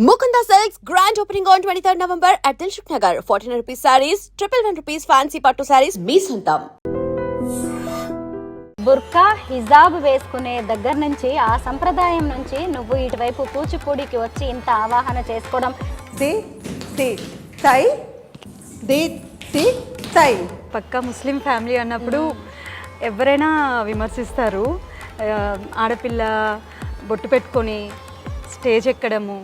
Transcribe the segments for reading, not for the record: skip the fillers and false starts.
Mukunda Silks grand opening on 23rd November at Dilshuk Nagar. 1400 rupees sarees, 111 rupees fancy pattu sarees, మీ సొంతం. బుర్కా హిజాబ్ వేసుకునే దగ్గర నుంచి ఆ సంప్రదాయం నుంచి నువ్వు ఇటువైపు కూచిపూడికి వచ్చి ఇంత ఆవాహన చేసుకోవడం పక్కా ముస్లిం ఫ్యామిలీ అన్నప్పుడు ఎవరైనా విమర్శిస్తారు. ఆడపిల్ల బొట్టు పెట్టుకొని స్టేజ్ ఎక్కడము,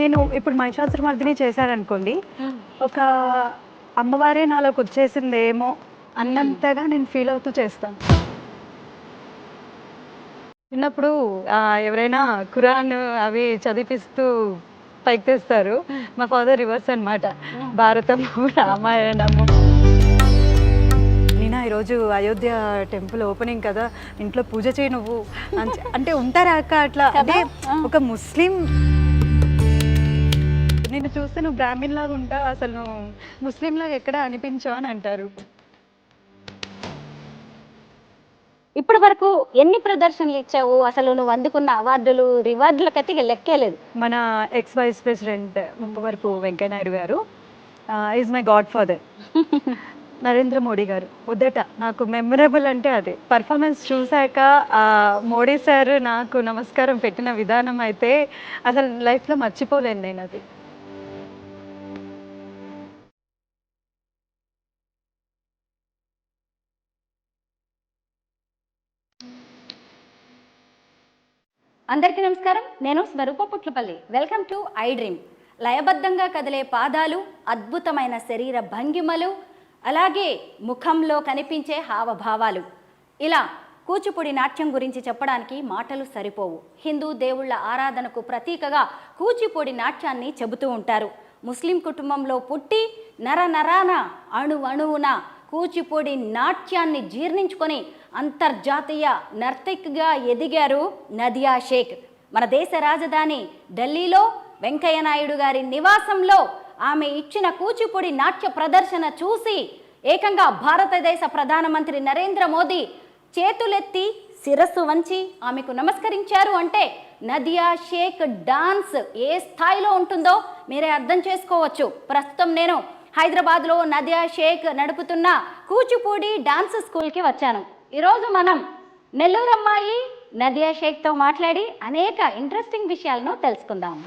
నేను ఇప్పుడు మహిషాసురమర్దిని చేశాననుకోండి, ఒక అమ్మవారే నాలోకి వచ్చేసిందేమో అన్నంతగా నేను ఫీల్ అవుతూ చేస్తాను. చిన్నప్పుడు ఎవరైనా ఖురాన్ అవి చదివిస్తూ పైకి తెస్తారు. మా ఫాదర్ రివర్స్ అనమాట, భారతము రామాయణము. నేనా ఈరోజు అయోధ్య టెంపుల్ ఓపెనింగ్ కదా, ఇంట్లో పూజ చేయి నువ్వు అంటే ఉంటారా అక్క అట్లా. అంటే ఒక ముస్లిం నేను చూస్తే నువ్వు బ్రాహ్మణ్ లాగా ఉంటావు, అసలు నువ్వు ముస్లిం లాగా ఎక్కడ అనిపించావు అని అంటారు. ఇప్పటి వరకు ఎన్ని ప్రదర్శనలు ఇచ్చావు? అసలు నువ్వు అందుకున్న అవార్డులు రివార్డులకైతే ఇక లెక్కేలేదు. మన ex vice president Muppavarapu Venkaiah Naidu garu is my godfather. Narendra Modi garu మొదట నాకు మెమరబుల్ అంటే అదే పర్ఫార్మెన్స్ చూశాక మోడీ సార్ నాకు నమస్కారం పెట్టిన విధానం అయితే అసలు లైఫ్లో మర్చిపోలేను నేను అది. అందరికీ నమస్కారం, నేను Swaroopa Putlapalli. Welcome to iDream. లయబద్ధంగా కదిలే పాదాలు, అద్భుతమైన శరీర భంగిమలు, అలాగే ముఖంలో కనిపించే హావభావాలు, ఇలా కూచిపూడి నాట్యం గురించి చెప్పడానికి మాటలు సరిపోవు. హిందూ దేవుళ్ల ఆరాధనకు ప్రతీకగా కూచిపూడి నాట్యాన్ని చెబుతూ ఉంటారు. ముస్లిం కుటుంబంలో పుట్టి నరనరాన అణువున కూచిపూడి నాట్యాన్ని జీర్ణించుకొని అంతర్జాతీయ నర్తకిగా ఎదిగారు నదియా షేక్. మన దేశ రాజధాని ఢిల్లీలో వెంకయ్య నాయుడు గారి నివాసంలో ఆమె ఇచ్చిన కూచిపూడి నాట్య ప్రదర్శన చూసి ఏకంగా భారతదేశ ప్రధానమంత్రి నరేంద్ర మోదీ చేతులెత్తి శిరస్సు వంచి ఆమెకు నమస్కరించారు అంటే నదియా షేక్ డాన్స్ ఏ స్థాయిలో ఉంటుందో మీరే అర్థం చేసుకోవచ్చు. ప్రస్తుతం నేను హైదరాబాద్లో నదియా షేక్ నడుపుతున్న కూచిపూడి డాన్స్ స్కూల్కి వచ్చాను. ఈరోజు మనం నెల్లూరు అమ్మాయి నదియా షేక్తో మాట్లాడి అనేక ఇంట్రెస్టింగ్ విషయాలను తెలుసుకుందాం.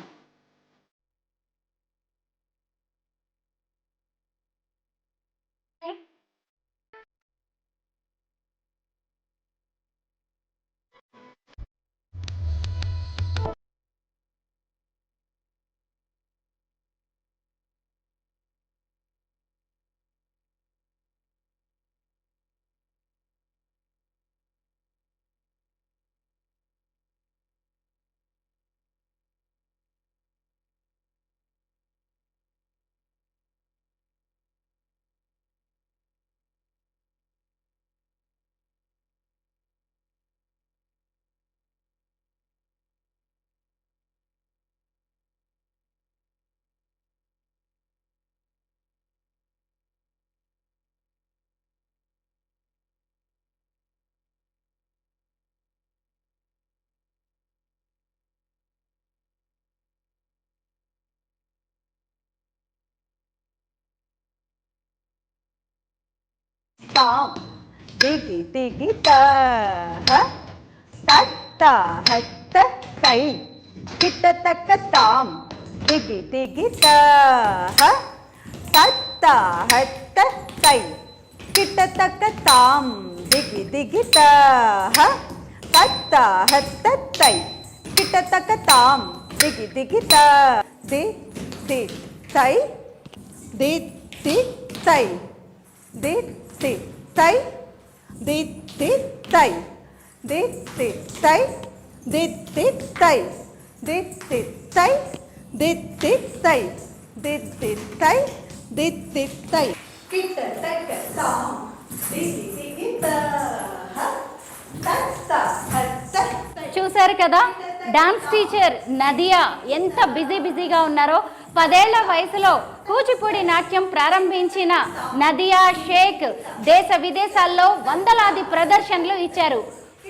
తాం దిగి దిగి తాహ తత్త హత్త తై కిట్ట తక్క తాం దిగి దిగి తాహ తత్త హత్త తై కిట్ట తక్క తాం దిగి దిగి తాహ తత్త హత్త తై కిట్ట తక్క తాం దిగి దిగి తా ది ది తై ది ది తై ది ది తై ది ది తై ది ది తై ది ది తై ది ది తై ది ది తై ది ది తై ది ది తై కిట్ట తక్క తాం దిగి దిగి తాహ తత్త హత్త. చూశారు కదా, డాన్స్ టీచర్ నదియా ఎంత బిజీగా ఉన్నారో. 10 ఏళ్ల వయసులో కూచిపూడి నాట్యం ప్రారంభించిన నదియా షేక్ దేశ విదేశాల్లో వందలాది ప్రదర్శనలు ఇచ్చారు.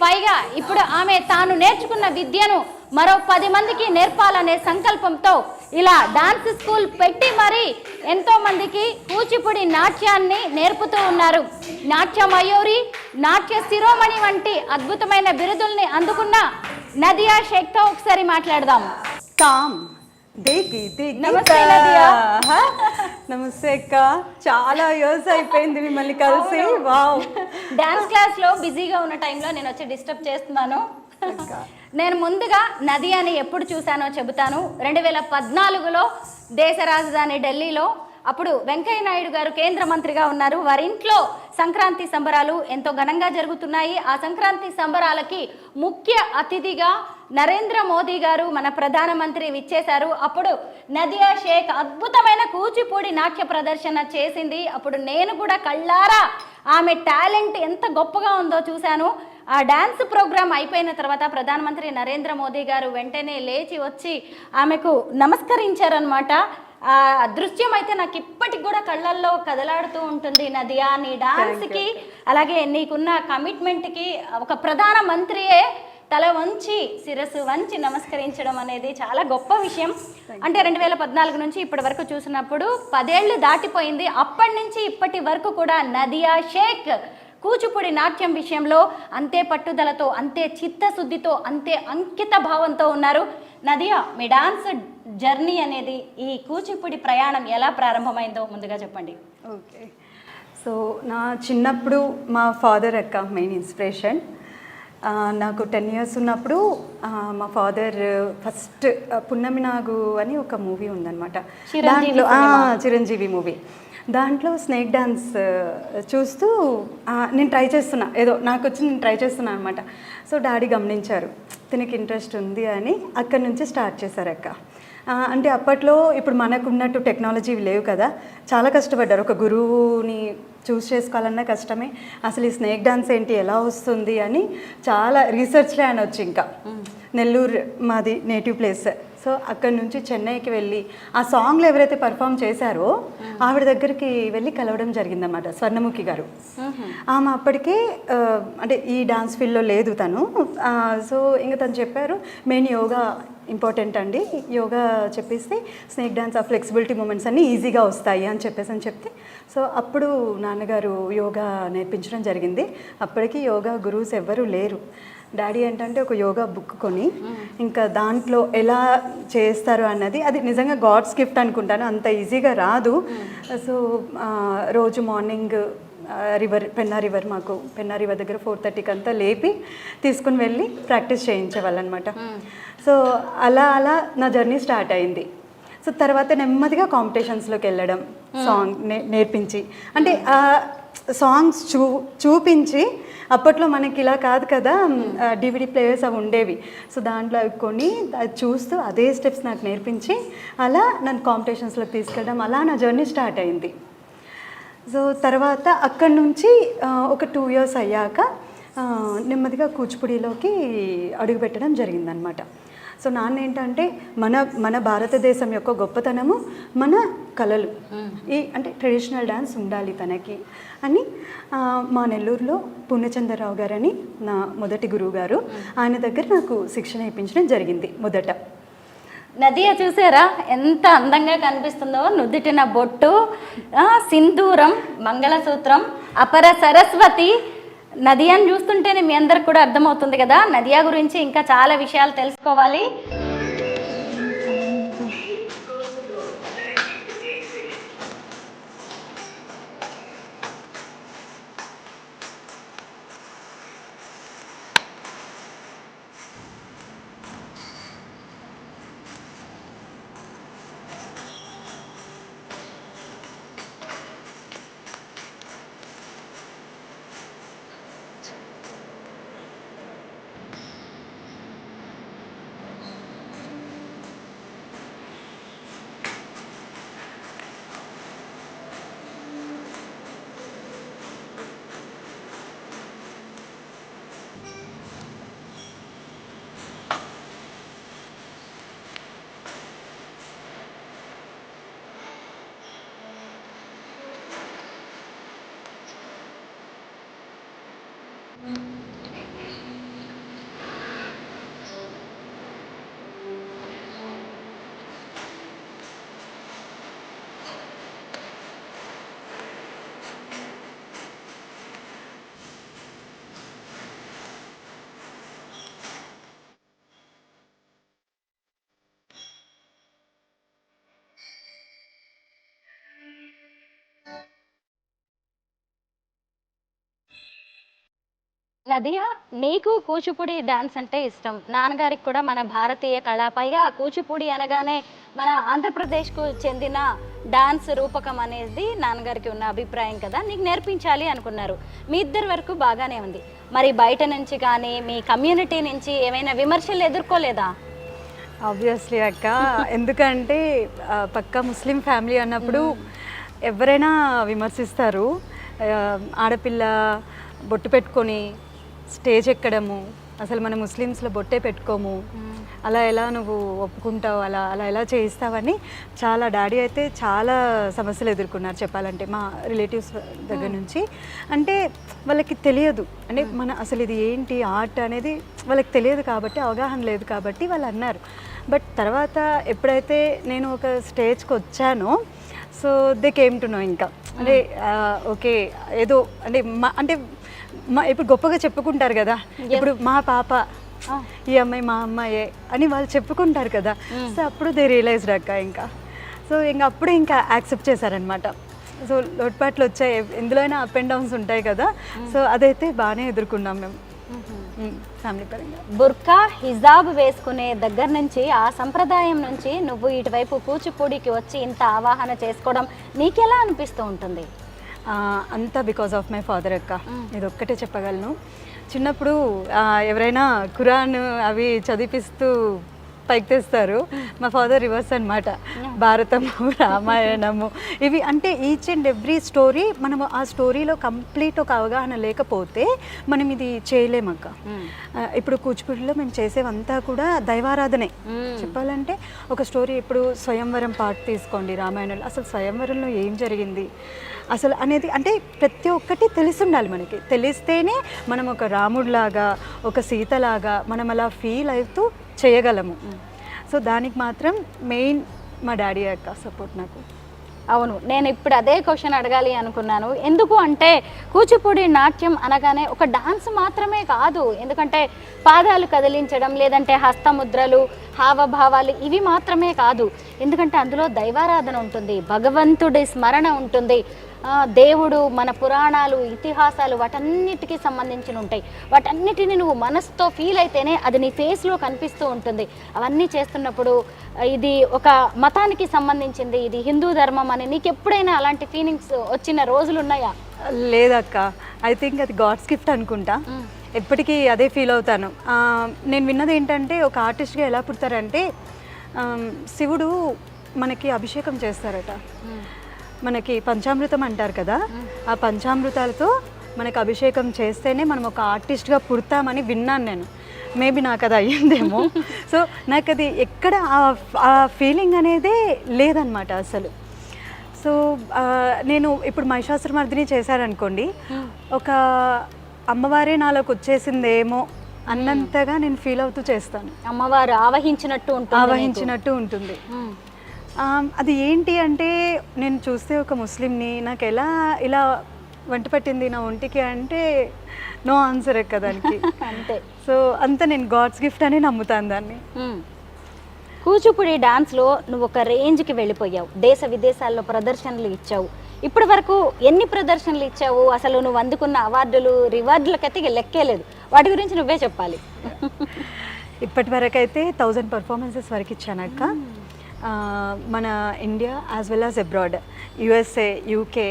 పైగా ఇప్పుడు ఆమె తాను నేర్చుకున్న విద్యను మరో 10 మందికి నేర్పాలనే సంకల్పంతో ఇలా డాన్స్ స్కూల్ పెట్టి మరి ఎంతో మందికి కూచిపూడి నాట్యాన్ని నేర్పుతూ ఉన్నారు. నాట్య మయూరి, నాట్య శిరోమణి వంటి అద్భుతమైన బిరుదుల్ని అందుకున్న నదియా షేక్తో ఒకసారి మాట్లాడదాం. నమస్తే నదియా. నమస్తే అక్క, చాలా ఇయర్స్ అయిపోయింది మిమ్మల్ని కలిసి. వావ్, డాన్స్ క్లాస్ లో బిజీగా ఉన్న టైంలో నేను వచ్చి డిస్టర్బ్ చేస్తున్నాను. నేను ముందుగా నదియాని ఎప్పుడు చూశానో చెబుతాను. 2014లో దేశ రాజధాని ఢిల్లీలో అప్పుడు వెంకయ్య నాయుడు గారు కేంద్ర మంత్రిగా ఉన్నారు. వారి ఇంట్లో సంక్రాంతి సంబరాలు ఎంతో ఘనంగా జరుగుతున్నాయి. ఆ సంక్రాంతి సంబరాలకి ముఖ్య అతిథిగా నరేంద్ర మోదీ గారు మన ప్రధానమంత్రి విచ్చేశారు. అప్పుడు నదియా షేక్ అద్భుతమైన కూచిపూడి నాట్య ప్రదర్శన చేసింది. అప్పుడు నేను కూడా కళ్ళారా ఆమె టాలెంట్ ఎంత గొప్పగా ఉందో చూశాను. ఆ డ్యాన్స్ ప్రోగ్రామ్ అయిపోయిన తర్వాత ప్రధానమంత్రి నరేంద్ర మోదీ గారు వెంటనే లేచి వచ్చి ఆమెకు నమస్కరించారనమాట. ఆ దృశ్యం అయితే నాకు ఇప్పటికి కూడా కళ్ళల్లో కదలాడుతూ ఉంటుంది. నదియా, నీ డాన్స్కి అలాగే నీకున్న కమిట్మెంట్కి ఒక ప్రధానమంత్రియే తల వంచి శిరస్సు వంచి నమస్కరించడం అనేది చాలా గొప్ప విషయం. అంటే 2014 నుంచి ఇప్పటి వరకు చూసినప్పుడు 10 ఏళ్ళు దాటిపోయింది. అప్పటి నుంచి ఇప్పటి వరకు కూడా నదియా షేక్ కూచిపూడి నాట్యం విషయంలో అంతే పట్టుదలతో, అంతే చిత్తశుద్ధితో, అంతే అంకిత భావంతో ఉన్నారు. నదియా, మీ డాన్స్ జర్నీ అనేది, ఈ కూచిపూడి ప్రయాణం ఎలా ప్రారంభమైందో ముందుగా చెప్పండి. ఓకే, సో నా చిన్నప్పుడు మా ఫాదర్ అక్క మెయిన్ ఇన్స్పిరేషన్. నాకు 10 years ఉన్నప్పుడు మా ఫాదర్ ఫస్ట్ పున్నమి నాగు అని ఒక మూవీ ఉందన్నమాట. దాంట్లో చిరంజీవి మూవీ, దాంట్లో స్నేక్ డాన్స్ చూస్తూ నేను ట్రై చేస్తున్నా, ఏదో నాకు వచ్చి నేను ట్రై చేస్తున్నా అనమాట. సో డాడీ గమనించారు, తినకి ఇంట్రెస్ట్ ఉంది అని అక్కడి నుంచి స్టార్ట్ చేశారు అక్క. అంటే అప్పట్లో ఇప్పుడు మనకున్నట్టు టెక్నాలజీ లేవు కదా, చాలా కష్టపడ్డారు. ఒక గురువుని చూస్ చేసుకోవాలన్నా కష్టమే. అసలు ఈ స్నేక్ డాన్స్ ఏంటి, ఎలా వస్తుంది అని చాలా రీసెర్చ్లే అని వచ్చి, ఇంకా నెల్లూరు మాది నేటివ్ ప్లేస్. సో అక్కడి నుంచి చెన్నైకి వెళ్ళి ఆ సాంగ్లో ఎవరైతే పర్ఫామ్ చేశారో ఆవిడ దగ్గరికి వెళ్ళి కలవడం జరిగిందన్నమాట, స్వర్ణముఖి గారు. ఆమె అప్పటికే అంటే ఈ డాన్స్ ఫీల్డ్లో లేదు తను. సో ఇంకా తను చెప్పారు, మెయిన్ యోగా ఇంపార్టెంట్ అండి, యోగా చెప్పేస్తే స్నేక్ డాన్స్ ఆ ఫ్లెక్సిబిలిటీ మూమెంట్స్ అన్నీ ఈజీగా వస్తాయి అని చెప్తే, సో అప్పుడు నాన్నగారు యోగా నేర్పించడం జరిగింది. అప్పటికి యోగా గురువుస్ ఎవ్వరూ లేరు. డాడీ ఏంటంటే ఒక యోగా బుక్ కొని ఇంకా దాంట్లో ఎలా చేస్తారు అన్నది, అది నిజంగా గాడ్స్ గిఫ్ట్ అనుకుంటాను, అంత ఈజీగా రాదు. సో రోజు మార్నింగ్ పెన్నా రివర్, మాకు పెన్నా రివర్ దగ్గర 4:30కి అంతా లేపి తీసుకుని వెళ్ళి ప్రాక్టీస్ చేయించేవాళ్ళు అనమాట. సో అలా నా జర్నీ స్టార్ట్ అయింది. సో తర్వాత నెమ్మదిగా కాంపిటీషన్స్లోకి వెళ్ళడం, సాంగ్ నేర్పించి, అంటే సాంగ్స్ చూపించి, అప్పట్లో మనకి ఇలా కాదు కదా, DVD ప్లేయర్స్ అవి ఉండేవి. సో దాంట్లో అవి కొని అది చూస్తూ అదే స్టెప్స్ నాకు నేర్పించి అలా నన్ను కాంపిటీషన్స్లోకి తీసుకెళ్ళడం, అలా నా జర్నీ స్టార్ట్ అయింది. సో తర్వాత అక్కడి నుంచి ఒక 2 years అయ్యాక నెమ్మదిగా కూచిపూడిలోకి అడుగుపెట్టడం జరిగిందనమాట. సో నాన్న ఏంటంటే మన భారతదేశం యొక్క గొప్పతనము మన కళలు, ఈ అంటే ట్రెడిషనల్ డ్యాన్స్ ఉండాలి తనకి అని మా నెల్లూరులో పూర్ణచంద్రరావు గారని నా మొదటి గురువు గారు, ఆయన దగ్గర నాకు శిక్షణ ఇప్పించడం జరిగింది మొదట. నదియా చూసారా ఎంత అందంగా కనిపిస్తుందో, నుదుటిన బొట్టు, సింధూరం, మంగళసూత్రం, అపర సరస్వతి. నదియాని చూస్తుంటేనే మీ అందరికి కూడా అర్థమవుతుంది కదా, నదియా గురించి ఇంకా చాలా విషయాలు తెలుసుకోవాలి. నదియా, నీకు కూచిపూడి డాన్స్ అంటే ఇష్టం, నాన్నగారికి కూడా మన భారతీయ కళ, పైగా కూచిపూడి అనగానే మన ఆంధ్రప్రదేశ్కు చెందిన డాన్స్ రూపకం అనేది నాన్నగారికి ఉన్న అభిప్రాయం కదా, నీకు నేర్పించాలి అనుకున్నారు. మీ ఇద్దరి వరకు బాగానే ఉంది, మరి బయట నుంచి కానీ మీ కమ్యూనిటీ నుంచి ఏమైనా విమర్శలు ఎదుర్కోలేదా? ఆబ్వియస్లీ అక్క, ఎందుకంటే పక్కా ముస్లిం ఫ్యామిలీ అన్నప్పుడు ఎవరైనా విమర్శిస్తారు. ఆడపిల్ల బొట్టు పెట్టుకొని స్టేజ్ ఎక్కడము, అసలు మన ముస్లిమ్స్లో బొట్టే పెట్టుకోము, అలా ఎలా నువ్వు ఒప్పుకుంటావు, అలా అలా ఎలా చేయిస్తావని చాలా డాడీ అయితే చాలా సమస్యలు ఎదుర్కొన్నారు చెప్పాలంటే, మా రిలేటివ్స్ దగ్గర నుంచి. అంటే వాళ్ళకి తెలియదు, అంటే మన అసలు ఇది ఏంటి ఆర్ట్ అనేది వాళ్ళకి తెలియదు కాబట్టి, అవగాహన లేదు కాబట్టి వాళ్ళు అన్నారు. బట్ తర్వాత ఎప్పుడైతే నేను ఒక స్టేజ్కి వచ్చానో, so they came to know. ఇంకా అంటే ఓకే ఏదో అంటే ఇప్పుడు గొప్పగా చెప్పుకుంటారు కదా, ఇప్పుడు మా పాప ఈ అమ్మాయి మా అమ్మాయే అని వాళ్ళు చెప్పుకుంటారు కదా. సో అప్పుడు దే రియలైజ్డ్ అక్క ఇంకా. సో ఇంకా అప్పుడు ఇంకా యాక్సెప్ట్ చేశారనమాట. సో లోటుపాట్లు వచ్చాయి, ఎందులోనైనా అప్ అండ్ డౌన్స్ ఉంటాయి కదా. సో అదైతే బాగానే ఎదుర్కొన్నాం మేము ఫ్యామిలీ పరంగా. బుర్కా హిజాబ్ వేసుకునే దగ్గర నుంచి, ఆ సంప్రదాయం నుంచి నువ్వు ఇటువైపు కూచిపూడికి వచ్చి ఇంత ఆవాహన చేసుకోవడం నీకెలా అనిపిస్తూ ఉంటుంది? అంతా బికాజ్ ఆఫ్ మై ఫాదర్ అక్క, ఇది ఒక్కటే చెప్పగలను. చిన్నప్పుడు ఎవరైనా ఖురాన్ అవి చదివిపిస్తూ పైకి తెస్తారు, మా ఫాదర్ రివర్స్ అనమాట. భారతము, రామాయణము ఇవి అంటే ఈచ్ అండ్ ఎవ్రీ స్టోరీ మనము ఆ స్టోరీలో కంప్లీట్ ఒక అవగాహన లేకపోతే మనం ఇది చేయలేమక్క. ఇప్పుడు కూచిపూడిలో మేము చేసేవంతా కూడా దైవారాధనే చెప్పాలంటే. ఒక స్టోరీ ఇప్పుడు స్వయంవరం పార్ట్ తీసుకోండి రామాయణంలో, అసలు స్వయంవరంలో ఏం జరిగింది అసలు అనేది అంటే ప్రతి ఒక్కటి తెలిసి ఉండాలి మనకి. తెలిస్తేనే మనం ఒక రాముడిలాగా, ఒక సీతలాగా మనం అలా ఫీల్ అవుతూ చేయగలము. సో దానికి మాత్రం మెయిన్ మా డాడీ యొక్క సపోర్ట్ నాకు. అవును, నేను ఇప్పుడు అదే క్వశ్చన్ అడగాలి అనుకున్నాను. ఎందుకు అంటే కూచిపూడి నాట్యం అనగానే ఒక డాన్స్ మాత్రమే కాదు, ఎందుకంటే పాదాలు కదిలించడం, లేదంటే హస్తముద్రలు, హావభావాలు ఇవి మాత్రమే కాదు, ఎందుకంటే అందులో దైవారాధన ఉంటుంది, భగవంతుడి స్మరణ ఉంటుంది, దేవుడు, మన పురాణాలు, ఇతిహాసాలు వాటన్నిటికీ సంబంధించి ఉంటాయి. వాటన్నిటిని నువ్వు మనసుతో ఫీల్ అయితేనే అది నీ ఫేస్లో కనిపిస్తూ ఉంటుంది. అవన్నీ చేస్తున్నప్పుడు ఇది ఒక మతానికి సంబంధించింది, ఇది హిందూ ధర్మం అని నీకు ఎప్పుడైనా అలాంటి ఫీలింగ్స్ వచ్చిన రోజులు ఉన్నాయా? లేదక్క, ఐ థింక్ అది గాడ్స్ గిఫ్ట్ అనుకుంటా. ఎప్పటికీ అదే ఫీల్ అవుతాను. నేను విన్నది ఏంటంటే ఒక ఆర్టిస్ట్గా ఎలా పుడతారంటే శివుడు మనకి అభిషేకం చేస్తారట. మనకి పంచామృతం అంటారు కదా, ఆ పంచామృతాలతో మనకు అభిషేకం చేస్తేనే మనం ఒక ఆర్టిస్ట్గా పుడతామని విన్నాను నేను. మేబీ నాకు అది అయ్యిందేమో. సో నాకు అది ఎక్కడ ఆ ఫీలింగ్ అనేదే లేదనమాట అసలు. సో నేను ఇప్పుడు మహిషాసురమర్దిని చేశారనుకోండి, ఒక అమ్మవారే నాలోకి వచ్చేసిందేమో అన్నంతగా నేను ఫీల్ అవుతూ చేస్తాను. అమ్మవారు ఆవహించినట్టు ఉంటుంది. అది ఏంటి అంటే నేను చూస్తే ఒక ముస్లింని నాకు ఎలా ఇలా వంట పట్టింది నా ఒంటికి అంటే నో ఆన్సర్ ఎక్క దానికి. అంతే. సో అంతా నేను గాడ్స్ గిఫ్ట్ అని నమ్ముతాను దాన్ని. కూచిపూడి డాన్స్లో నువ్వు ఒక రేంజ్కి వెళ్ళిపోయావు, దేశ విదేశాల్లో ప్రదర్శనలు ఇచ్చావు. ఇప్పటి వరకు ఎన్ని ప్రదర్శనలు ఇచ్చావు? అసలు నువ్వు అందుకున్న అవార్డులు, రివార్డులకైతే లెక్కే లేదు. వాటి గురించి నువ్వే చెప్పాలి. ఇప్పటి వరకు అయితే 1000 పర్ఫార్మెన్సెస్ వరకు ఇచ్చానక్క. మన India as well as abroad, USA, UK,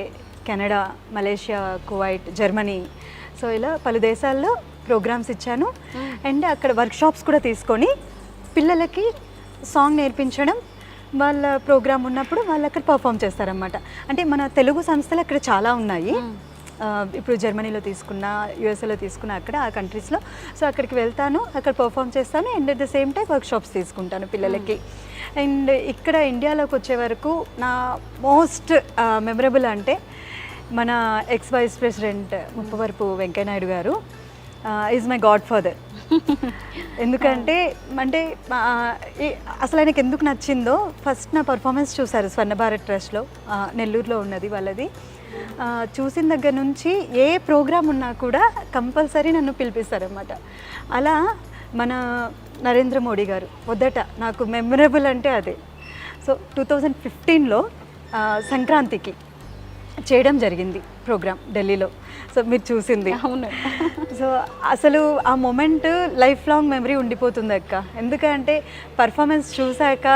Canada, Malaysia, Kuwait, Germany, so ఇలా పలు దేశాల్లో ప్రోగ్రామ్స్ ఇచ్చాను. అండ్ అక్కడ వర్క్షాప్స్ కూడా తీసుకొని పిల్లలకి సాంగ్ నేర్పించడం, వాళ్ళ ప్రోగ్రామ్ ఉన్నప్పుడు వాళ్ళు అక్కడ పర్ఫామ్ చేస్తారన్నమాట. అంటే మన తెలుగు సంస్థలు అక్కడ చాలా ఉన్నాయి. ఇప్పుడు జర్మనీలో తీసుకున్న, యూఎస్ఏలో తీసుకున్న, అక్కడ ఆ కంట్రీస్లో. సో అక్కడికి వెళ్తాను, అక్కడ పర్ఫామ్ చేస్తాను. And at the same time workshops తీసుకుంటాను పిల్లలకి. అండ్ ఇక్కడ ఇండియాలోకి వచ్చే వరకు నా మోస్ట్ మెమరబుల్ అంటే మన ex vice president Muppavarapu Venkaiah Naidu గారు ఈజ్ మై గాడ్ ఫాదర్. ఎందుకంటే అంటే అసలు ఆయనకి ఎందుకు నచ్చిందో, ఫస్ట్ నా పర్ఫార్మెన్స్ చూశారు స్వర్ణ భారత్ ట్రస్ట్లో, నెల్లూరులో ఉన్నది వాళ్ళది. చూసిన దగ్గర నుంచి ఏ ప్రోగ్రామ్ ఉన్నా కూడా కంపల్సరీ నన్ను పిలిపిస్తారన్నమాట. అలా మన నరేంద్ర మోడీ గారు మొదట నాకు మెమరబుల్ అంటే అదే. సో 2015లో సంక్రాంతికి చేయడం జరిగింది ప్రోగ్రామ్ ఢిల్లీలో. సో మీరు చూసింది. అవును. సో అసలు ఆ మూమెంట్ లైఫ్ లాంగ్ మెమరీ ఉండిపోతుంది అక్క. ఎందుకంటే పర్ఫార్మెన్స్ చూశాక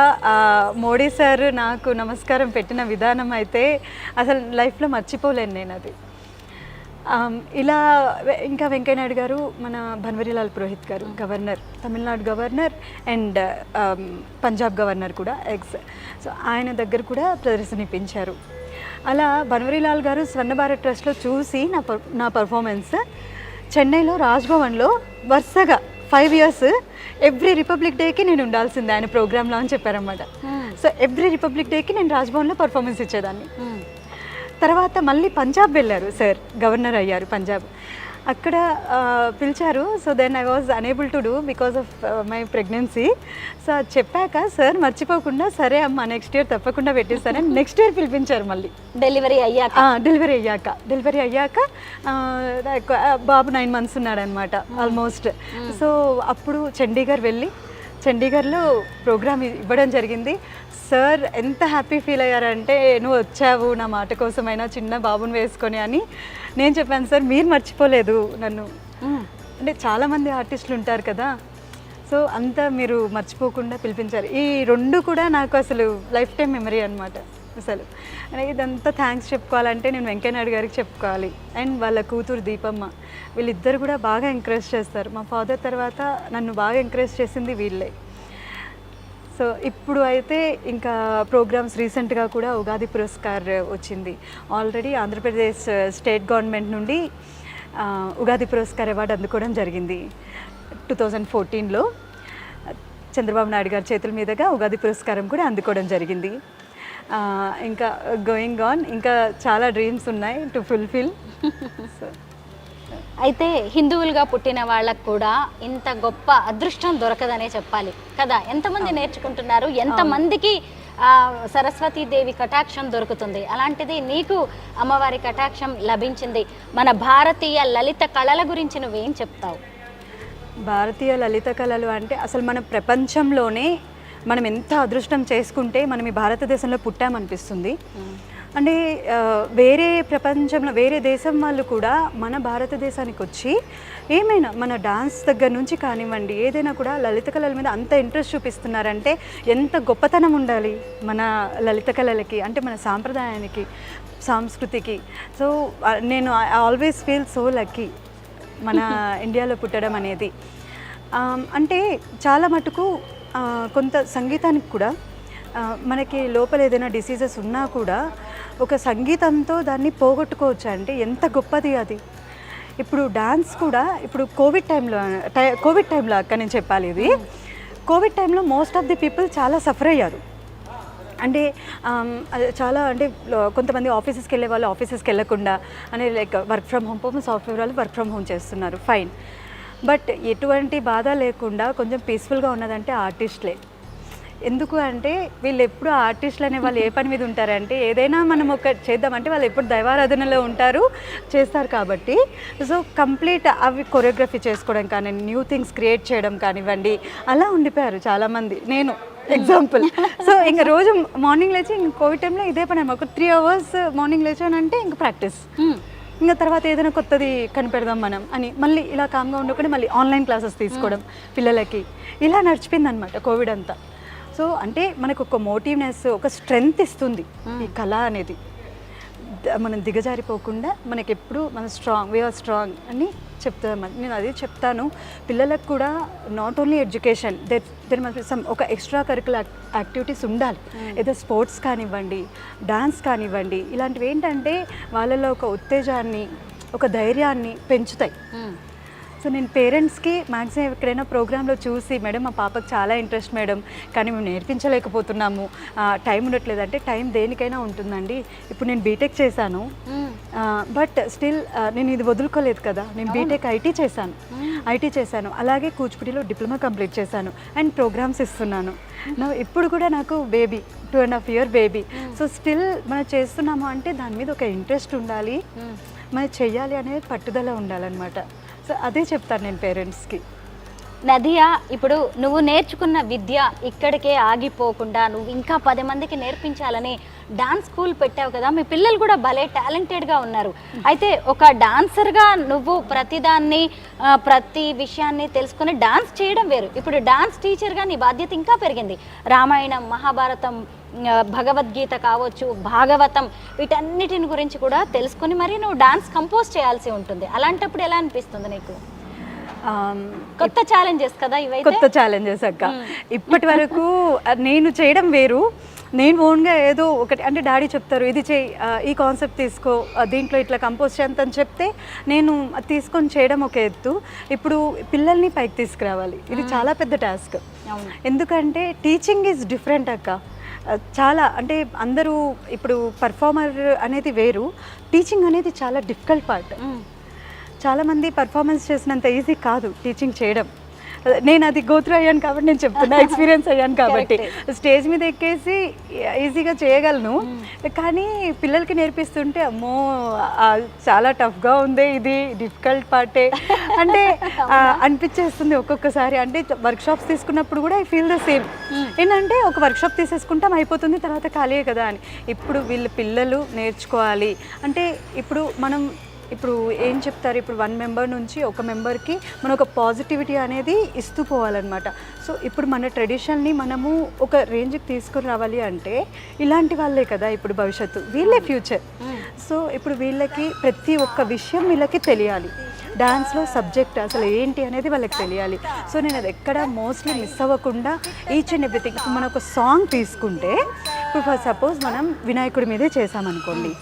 మోడీ సార్ నాకు నమస్కారం పెట్టిన విధానం అయితే అసలు లైఫ్లో మర్చిపోలేను నేను అది. ఇలా ఇంకా వెంకయ్య నాయుడు గారు, మన భన్వరీలాల్ పురోహిత్ గారు governor, Tamil Nadu governor and Punjab governor కూడా సో ఆయన దగ్గర కూడా ప్రదర్శన ఇప్పించారు. అలా బన్వరీలాల్ గారు స్వర్ణ భారత్ ట్రస్ట్లో చూసి నా పర్ఫార్మెన్స్ చెన్నైలో రాజ్భవన్లో వరుసగా 5 years ఎవ్రీ రిపబ్లిక్ డేకి నేను ఉండాల్సిందే ఆయన ప్రోగ్రాంలో అని చెప్పారన్నమాట. సో ఎవ్రీ రిపబ్లిక్ డేకి నేను రాజ్భవన్లో పర్ఫార్మెన్స్ ఇచ్చేదాన్ని. తర్వాత మళ్ళీ పంజాబ్ వెళ్ళారు సార్, గవర్నర్ అయ్యారు పంజాబ్. అక్కడ పిలిచారు. So then I was unable to do because of my pregnancy. So అది చెప్పాక సార్ మర్చిపోకుండా సరే అమ్మ నెక్స్ట్ ఇయర్ తప్పకుండా పెట్టిస్తానని నెక్స్ట్ ఇయర్ పిలిపించారు మళ్ళీ డెలివరీ అయ్యాక బాబు 9 months ఉన్నాడనమాట ఆల్మోస్ట్. సో అప్పుడు చండీగఢ్లో ప్రోగ్రామ్ ఇవ్వడం జరిగింది. సార్ ఎంత హ్యాపీ ఫీల్ అయ్యారంటే, నువ్వు వచ్చావు నా మాట కోసమైనా చిన్న బాబుని వేసుకొని అని. నేను చెప్పాను సార్ మీరు మర్చిపోలేదు నన్ను, అంటే చాలామంది ఆర్టిస్టులు ఉంటారు కదా, సో అంతా మీరు మర్చిపోకుండా పిలిపించారు. ఈ 2 కూడా నాకు అసలు లైఫ్ టైం మెమరీ అనమాట. అసలు ఇదంతా థ్యాంక్స్ చెప్పుకోవాలంటే నేను వెంకయ్య నాయుడు గారికి చెప్పుకోవాలి అండ్ వాళ్ళ కూతురు దీపమ్మ. వీళ్ళిద్దరు కూడా బాగా ఎంకరేజ్ చేస్తారు. మా ఫాదర్ తర్వాత నన్ను బాగా ఎంకరేజ్ చేసింది వీళ్ళే. సో ఇప్పుడు అయితే ఇంకా ప్రోగ్రామ్స్ రీసెంట్గా కూడా ఉగాది పురస్కార్ వచ్చింది. ఆల్రెడీ ఆంధ్రప్రదేశ్ స్టేట్ గవర్నమెంట్ నుండి ఉగాది పురస్కార్ అవార్డు అందుకోవడం జరిగింది 2014లో. చంద్రబాబు నాయుడు గారి చేతుల మీదుగా ఉగాది పురస్కారం కూడా అందుకోవడం జరిగింది. ఇంకా గోయింగ్ ఆన్, ఇంకా చాలా డ్రీమ్స్ ఉన్నాయి టు ఫుల్ఫిల్. సో అయితే హిందువులుగా పుట్టిన వాళ్ళకు కూడా ఇంత గొప్ప అదృష్టం దొరకదనే చెప్పాలి కదా. ఎంతమంది నేర్చుకుంటున్నారు, ఎంతమందికి సరస్వతీదేవి కటాక్షం దొరుకుతుంది. అలాంటిది నీకు అమ్మవారి కటాక్షం లభించింది. మన భారతీయ లలిత కళల గురించి నువ్వేం చెప్తావు? భారతీయ లలిత కళలు అంటే అసలు మన ప్రపంచంలోనే మనం ఎంత అదృష్టం చేసుకుంటే మనం ఈ భారతదేశంలో పుట్టామనిపిస్తుంది. అంటే వేరే ప్రపంచంలో వేరే దేశం వాళ్ళు కూడా మన భారతదేశానికి వచ్చి ఏమైనా మన డాన్స్ దగ్గర నుంచి కానివ్వండి ఏదైనా కూడా లలిత కళల మీద అంత ఇంట్రెస్ట్ చూపిస్తున్నారంటే ఎంత గొప్పతనం ఉండాలి మన లలిత కళలకి, అంటే మన సాంప్రదాయానికి, సంస్కృతికి. సో నేను ఆల్వేస్ ఫీల్ సో లక్కీ మన ఇండియాలో పుట్టడం అనేది. అంటే చాలా మటుకు కొంత సంగీతానికి కూడా మనకి లోపల ఏదైనా డిసీజెస్ ఉన్నా కూడా ఒక సంగీతంతో దాన్ని పోగొట్టుకోవచ్చు. అంటే ఎంత గొప్పది అది. ఇప్పుడు డాన్స్ కూడా ఇప్పుడు కోవిడ్ టైంలో అక్క నేను చెప్పాలి, ఇది కోవిడ్ టైంలో మోస్ట్ ఆఫ్ ది పీపుల్ చాలా సఫర్ అయ్యారు. అంటే చాలా అంటే కొంతమంది ఆఫీసెస్కి వెళ్ళే వాళ్ళు ఆఫీసెస్కి వెళ్ళకుండా అంటే like work from home, software వాళ్ళు వర్క్ ఫ్రమ్ హోమ్ చేస్తున్నారు, ఫైన్. బట్ ఎటువంటి బాధ లేకుండా కొంచెం పీస్ఫుల్గా ఉన్నదంటే ఆర్టిస్టులే. ఎందుకు అంటే వీళ్ళు ఎప్పుడు ఆర్టిస్టులు అనే వాళ్ళు ఏ పని మీద ఉంటారంటే ఏదైనా మనం ఒక చేద్దామంటే వాళ్ళు ఎప్పుడు దైవారాధనలో ఉంటారు, చేస్తారు. కాబట్టి సో కంప్లీట్ అవి కొరియోగ్రఫీ చేసుకోవడం కానీ, న్యూ థింగ్స్ క్రియేట్ చేయడం కానివ్వండి, అలా ఉండిపోయారు చాలామంది. నేను ఎగ్జాంపుల్. సో ఇంకా రోజు మార్నింగ్ లేచి ఇంక కోవిడ్ టైంలో ఇదే పని ఒక 3 hours మార్నింగ్ లేచానంటే ఇంక ప్రాక్టీస్, ఇంకా తర్వాత ఏదైనా కొత్తది కనిపెడదాం మనం అని మళ్ళీ ఇలా కామ్గా ఉండకుండా మళ్ళీ ఆన్లైన్ క్లాసెస్ తీసుకోవడం పిల్లలకి, ఇలా నడిచిపోయింది అనమాట కోవిడ్ అంతా. సో అంటే మనకు ఒక మోటివ్నెస్, ఒక స్ట్రెంగ్త్ ఇస్తుంది ఈ కళ అనేది. మనం దిగజారిపోకుండా మనకి ఎప్పుడు మన వీఆర్ స్ట్రాంగ్ అని చెప్తామని నేను అదే చెప్తాను పిల్లలకు కూడా. Not only education, there must be some ఒక ఎక్స్ట్రా కరికులర్ యాక్టివిటీస్ ఉండాలి. ఏదో స్పోర్ట్స్ కానివ్వండి, డాన్స్ కానివ్వండి, ఇలాంటివి ఏంటంటే వాళ్ళలో ఒక ఉత్తేజాన్ని, ఒక ధైర్యాన్ని పెంచుతాయి. సో నేను పేరెంట్స్కి మ్యాక్సిమం ఎక్కడైనా ప్రోగ్రాంలో చూసి, మేడం మా పాపకు చాలా ఇంట్రెస్ట్ మేడం, కానీ మేము నేర్పించలేకపోతున్నాము, టైం ఉండట్లేదు అంటే, టైం దేనికైనా ఉంటుందండి. ఇప్పుడు నేను బీటెక్ చేశాను, బట్ స్టిల్ నేను ఇది వదులుకోలేదు కదా. నేను బీటెక్ ఐటీ చేశాను, అలాగే కూచిపూడిలో డిప్లొమా కంప్లీట్ చేశాను అండ్ ప్రోగ్రామ్స్ ఇస్తున్నాను. ఇప్పుడు కూడా నాకు baby 2.5 year baby. So still మనం చేస్తున్నాము అంటే దాని మీద ఒక ఇంట్రెస్ట్ ఉండాలి, మనం చెయ్యాలి అనేది పట్టుదల ఉండాలన్నమాట. సో అదే చెప్తాను నేను పేరెంట్స్కి. నదియా, ఇప్పుడు నువ్వు నేర్చుకున్న విద్య ఇక్కడికే ఆగిపోకుండా నువ్వు ఇంకా 10 మందికి నేర్పించాలని డాన్స్ స్కూల్ పెట్టావు కదా. మీ పిల్లలు కూడా భలే టాలెంటెడ్గా ఉన్నారు. అయితే ఒక డాన్సర్గా నువ్వు ప్రతిదాన్ని ప్రతి విషయాన్ని తెలుసుకుని డాన్స్ చేయడం వేరు. ఇప్పుడు డాన్స్ టీచర్గా నీ బాధ్యత ఇంకా పెరిగింది. రామాయణం, మహాభారతం, భగవద్గీత కావచ్చు, భాగవతం, వీటన్నిటిని గురించి కూడా తెలుసుకుని మరి నువ్వు డాన్స్ కంపోజ్ చేయాల్సి ఉంటుంది. అలాంటప్పుడు ఎలా అనిపిస్తుంది నీకు? కొత్త ఛాలెంజెస్ కదా ఇవైతే. కొత్త ఛాలెంజెస్ అక్క. ఇప్పటి వరకు నేను చేయడం వేరు. నేను ఓన్గా ఏదో ఒకటి అంటే డాడీ చెప్తారు ఇది చేయి, ఈ కాన్సెప్ట్ తీసుకో, దీంట్లో ఇట్లా కంపోజ్ చేయంతని చెప్తే నేను తీసుకొని చేయడం ఒక ఎత్తు. ఇప్పుడు పిల్లల్ని పైకి తీసుకురావాలి, ఇది చాలా పెద్ద టాస్క్. ఎందుకంటే టీచింగ్ ఈజ్ డిఫరెంట్ అక్క. చాలా అంటే అందరూ ఇప్పుడు పర్ఫార్మర్ అనేది వేరు, టీచింగ్ అనేది చాలా డిఫికల్ట్ పార్ట్. చాలామంది పర్ఫార్మెన్స్ చేసినంత ఈజీ కాదు టీచింగ్ చేయడం. నేను అది గోత్రు అయ్యాను కాబట్టి నేను చెప్తున్నా, ఎక్స్పీరియన్స్ అయ్యాను కాబట్టి. స్టేజ్ మీద ఎక్కేసి ఈజీగా చేయగలను, కానీ పిల్లలకి నేర్పిస్తుంటే అమ్మో చాలా టఫ్గా ఉంది, ఇది డిఫికల్ట్ పార్టే అంటే అనిపించేస్తుంది ఒక్కొక్కసారి. అంటే వర్క్షాప్స్ తీసుకున్నప్పుడు కూడా ఐ ఫీల్ ద సేమ్. ఏంటంటే ఒక వర్క్షాప్ తీసేసుకుంటాం అయిపోతుంది, తర్వాత ఖాళీయే కదా అని. ఇప్పుడు వీళ్ళు పిల్లలు నేర్చుకోవాలి అంటే ఇప్పుడు ఏం చెప్తారు, ఇప్పుడు 1 మెంబర్ నుంచి ఒక మెంబర్కి మనం ఒక పాజిటివిటీ అనేది ఇస్తూ పోవాలన్నమాట. సో ఇప్పుడు మన ట్రెడిషన్ని మనము ఒక రేంజ్కి తీసుకుని రావాలి అంటే ఇలాంటి వాళ్ళే కదా ఇప్పుడు భవిష్యత్తు, వీళ్ళే ఫ్యూచర్. సో ఇప్పుడు వీళ్ళకి ప్రతి ఒక్క విషయం వీళ్ళకి తెలియాలి. డాన్స్లో సబ్జెక్ట్ అసలు ఏంటి అనేది వాళ్ళకి తెలియాలి. సో నేను అది ఎక్కడ మోస్ట్లీ మిస్ అవ్వకుండా ఈచ్ అండ్ ఎవ్రీథింగ్. ఇప్పుడు మనం ఒక సాంగ్ తీసుకుంటే ఇప్పుడు ఫర్ సపోజ్ మనం వినాయకుడి మీదే చేసామనుకోండి,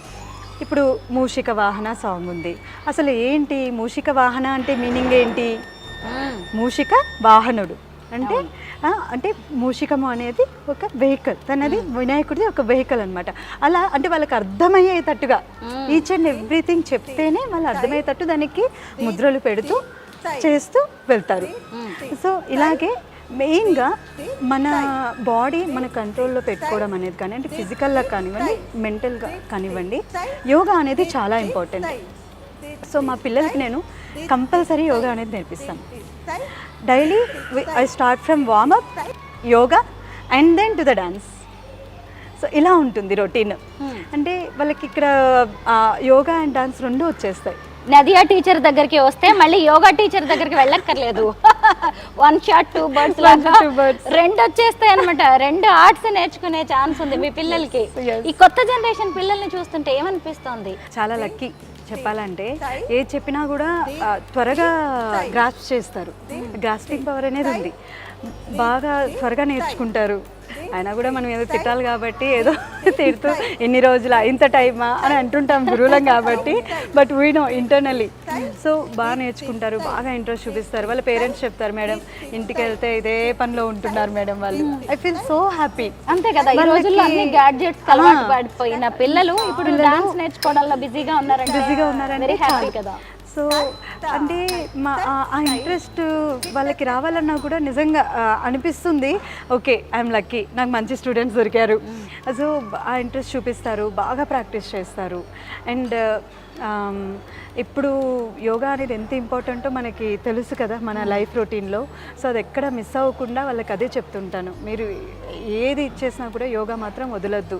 ఇప్పుడు మూషిక వాహన సాంగ్ ఉంది. అసలు ఏంటి మూషిక వాహన అంటే మీనింగ్ ఏంటి? మూషిక వాహనుడు అంటే అంటే మూషికము అనేది ఒక వెహికల్, తనది వినాయకుడిది ఒక వెహికల్ అనమాట. అలా అంటే వాళ్ళకి అర్థమయ్యేటట్టుగా ఈచ్ అండ్ ఎవ్రీథింగ్ చెప్తేనే వాళ్ళు అర్థమయ్యేటట్టు దానికి ముద్రలు పెడుతూ చేస్తూ వెళ్తారు. సో ఇలాగే మెయిన్గా మన బాడీ మన కంట్రోల్లో పెట్టుకోవడం అనేది కానీ, అంటే ఫిజికల్గా కానివ్వండి, మెంటల్గా కానివ్వండి, యోగా అనేది చాలా ఇంపార్టెంట్. సో మా పిల్లలకి నేను కంపల్సరీ యోగా అనేది నేర్పిస్తాను. Daily I start from warm up, yoga and then to the dance. So ఇలా ఉంటుంది రొటీన్. అంటే వాళ్ళకి ఇక్కడ యోగా అండ్ డాన్స్ రెండు వచ్చేస్తాయి. నదియా టీచర్ దగ్గరికి వస్తే మళ్ళీ యోగా టీచర్ దగ్గరికి వెళ్ళక్కర్లేదు. 1 shot 2 birds లాగా 2 వచ్చేస్తాయి అనమాట. 2 ఆర్ట్స్ నేర్చుకునే ఛాన్స్ ఉంది మీ పిల్లలకి. ఈ కొత్త జనరేషన్ పిల్లల్ని చూస్తుంటే ఏమనిపిస్తోంది? చాలా లక్కీ చెప్పాలంటే. ఏది చెప్పినా కూడా త్వరగా గ్రాస్ప్ చేస్తారు. గ్రాస్పింగ్ పవర్ అనేది ఉంది, బాగా త్వరగా నేర్చుకుంటారు. అయినా కూడా మనం ఏదో తిట్టాలి కాబట్టి ఏదో తిడుతూ ఎన్ని రోజుల ఇంత టైమా అని అంటుంటాం గురువులం కాబట్టి, but we know internally. So బాగా నేర్చుకుంటారు, బాగా ఇంట్రెస్ట్ చూపిస్తారు. వాళ్ళ పేరెంట్స్ చెప్తారు, మేడం ఇంటికి వెళ్తే ఇదే పనిలో ఉంటున్నారు మేడం వాళ్ళు. I feel so happy. అంతే కదా, ఈ రోజుల్లో అన్ని గ్యాడ్జెట్స్ అలవాటు పడిపోయిన పిల్లలు ఇప్పుడు డాన్స్ నేర్చుకోవడంలో బిజీగా ఉన్నారంటే వెరీ హ్యాపీ కదా. సో అంటే ఆ ఇంట్రెస్ట్ వాళ్ళకి రావాలన్నా కూడా నిజంగా అనిపిస్తుంది, ఓకే ఐఎమ్ లక్కీ, నాకు మంచి స్టూడెంట్స్ దొరికారు. సో ఆ ఇంట్రెస్ట్ చూపిస్తారు, బాగా ప్రాక్టీస్ చేస్తారు. అండ్ ఇప్పుడు యోగా అనేది ఎంత ఇంపార్టెంటో మనకి తెలుసు కదా మన లైఫ్ రొటీన్లో. సో అది ఎక్కడ మిస్ అవ్వకుండా వాళ్ళకి అదే చెప్తుంటాను, మీరు ఏది ఇచ్చేసినా కూడా యోగా మాత్రం వదలొద్దు.